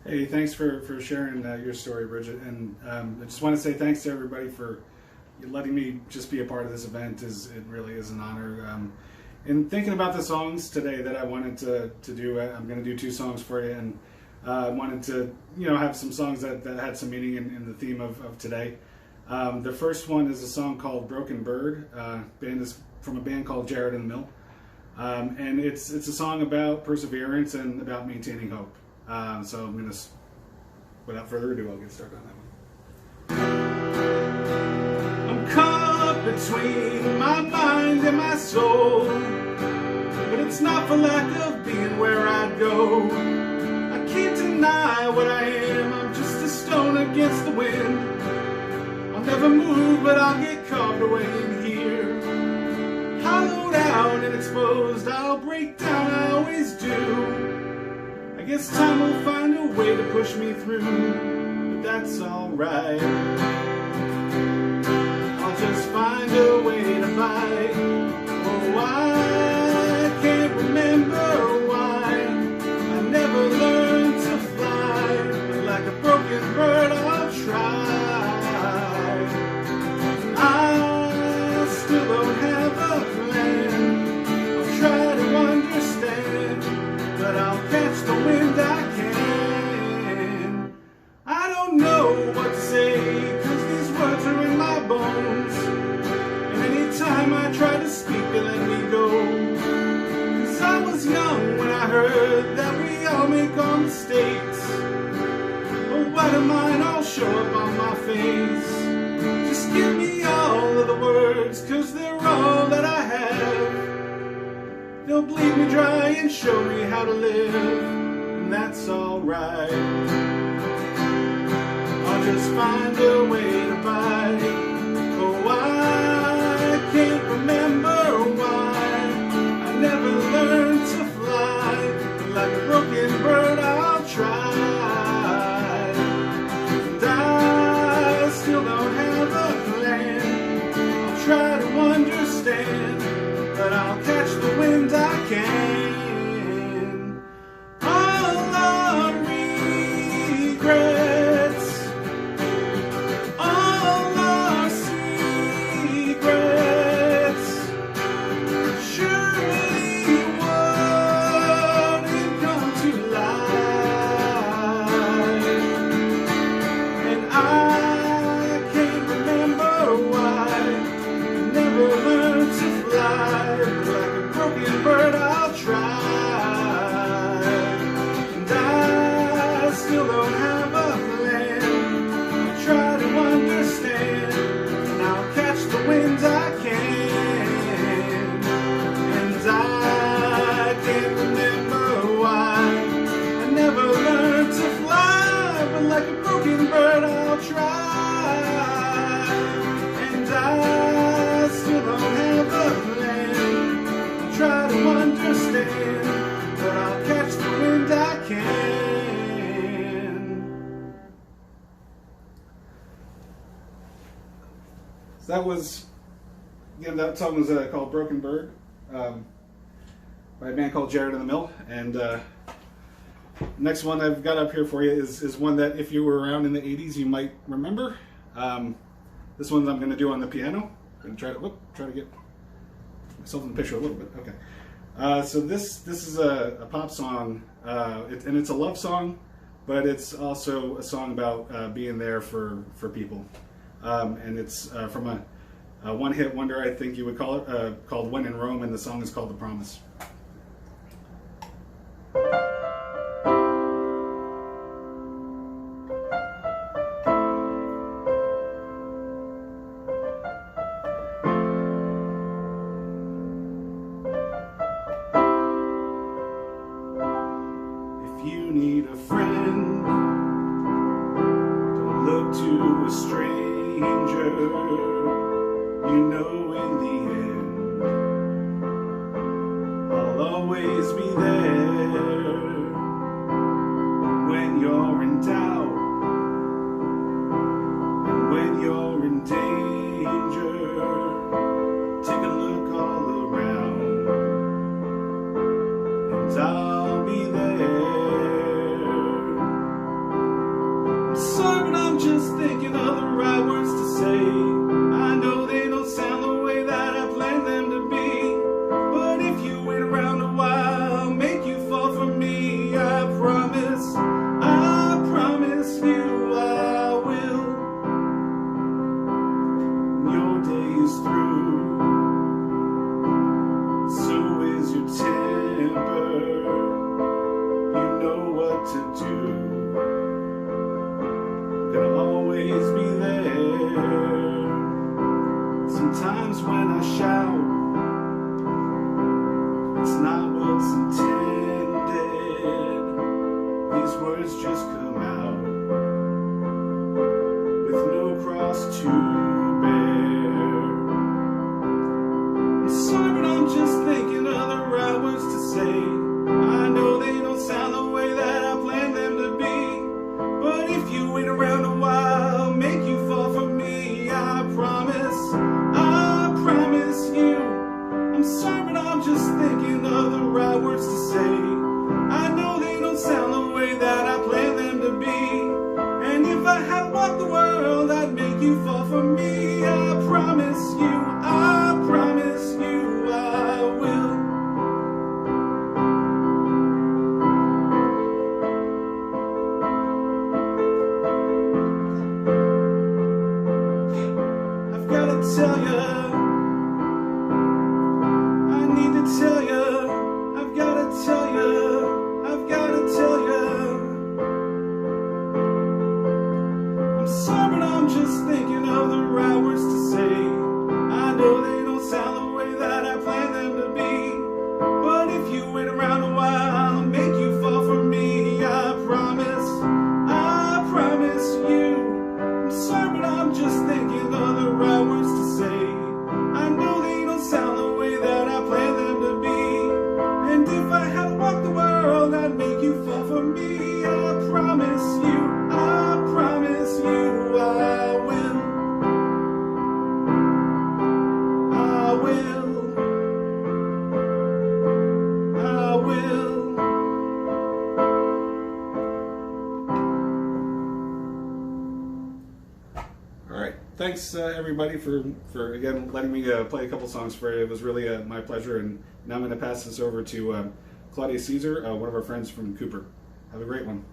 Hey, thanks for sharing your story, Bridget. And I just want to say thanks to everybody for letting me just be a part of this event. It really is an honor. In thinking about the songs today that I wanted to do, I'm going to do two songs for you, and I wanted to have some songs that had some meaning in the theme of today. The first one is a song called "Broken Bird." Band is from a band called Jared and the Mill, and it's a song about perseverance and about maintaining hope. So I'm gonna, without further ado, I'll get started on that one. I'm caught between my mind and my soul, but it's not for lack of being where I'd go. I can't deny what I am, I'm just a stone against the wind. I'll never move, but I'll get carved away in here. Hollowed out and exposed, I'll break down, I always do. I guess time will find a way to push me through, but that's alright. I'll just find a way to fight. Oh, I can't remember why I never learned to fly, but like a broken bird I'll try. I still don't have a plan. I'll try to understand, but I'll catch the wind I can. I don't know what to say, cause these words are in my bones, and anytime I try to speak they let me go. Cause I was young when I heard that we all make our mistakes. A white of mine I'll show up on my face. Just give me all of the words, cause they're all that I have. They'll bleed me dry and show me how to live, and that's alright. I'll just find a way to fight. Oh, I can't remember why I never learned to fly, but like a broken bird I'll try. And I still don't have a plan. I'll try to understand, but I'll catch the wind I can. All our regrets, all our secrets, surely wouldn't come to light. And I can't remember why I never learned to fly, but like a broken bird I'll try. And I still don't have a plan. I'll try to understand, and I'll catch the winds I can. And I can't remember why I never learned to fly, but like a broken bird I'll try. And I still don't have a plan. I'll try to understand, but I'll catch the wind I can. So that was, again, that song was called Broken Bird, by a band called Jared and the Mill. And next one I've got up here for you is one that if you were around in the 80s you might remember. This one I'm going to do on the piano. I'm going to try to get myself in the picture a little bit. Okay. So this is a pop song, and it's a love song, but it's also a song about being there for people. And it's from a one-hit wonder, I think you would call it, called "When in Rome," and the song is called "The Promise." If you need a friend, don't look to a stranger. You know in the end, I'll always be there. When you're in doubt, and when you're in danger, take a look all around, and I'll be there. And if I had to walk the world, I'd make you fall for me. I promise you, I promise you, I will. I will. I will. All right. Thanks, everybody, for again letting me play a couple songs for you. It was really my pleasure. And now I'm going to pass this over to Claudia Caesar, one of our friends from Cooper. Have a great one.